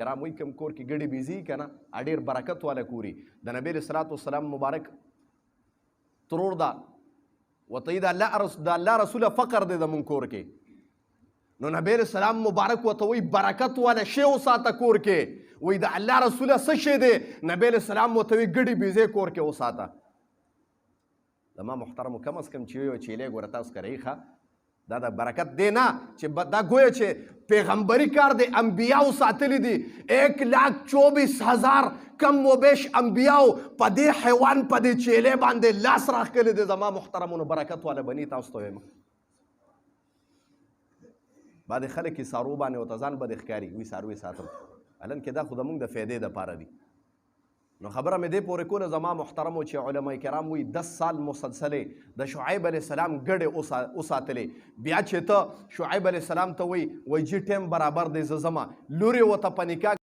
کرام وایي کوم کور کې ګډې بیزي که نه ډېر برکت والا کوري د نبي علیه صلات وسلام مبارک ترور ده ورته یې د الله رسوله فقر دی زمونږ کور کې نو نبی علیه السلام مبارک ورته وایي برکت والا شی وساته کور کې وایي د الله رسوله څه شی دی نبی علیه السلام ورته وایي ګډې بیزې کور کې وساته زما محترمو کم از کم چې یو چیلې ګوره تاسو کرئ ښه دا د برکت دی نه چې دا گویا چې پیغمبري کار دی انبیاو ساتلی دي 1,24,000 کم و بیش انبیاو په دې حیوان په دې چیلې باندې لاس راښکلی دی زما محترمونو برکت والا بني تاسو ته وایم بعضې خلک یې څارو باندې ورته ځان بد ښکاري وایي څاروي ساتم هلن کې دا خو زموږ د فایدې دپاره دي نو خبره مې دې پورې کوله زما محترمو چې علما کرام وایي 10 سال مسلسلې د شعیب علیه السلام ګډې وساتلې بیا چې ته شعیب علیه السلام ته وایي جي ټایم برابر دی زه ځمه لورې ورته په نکاح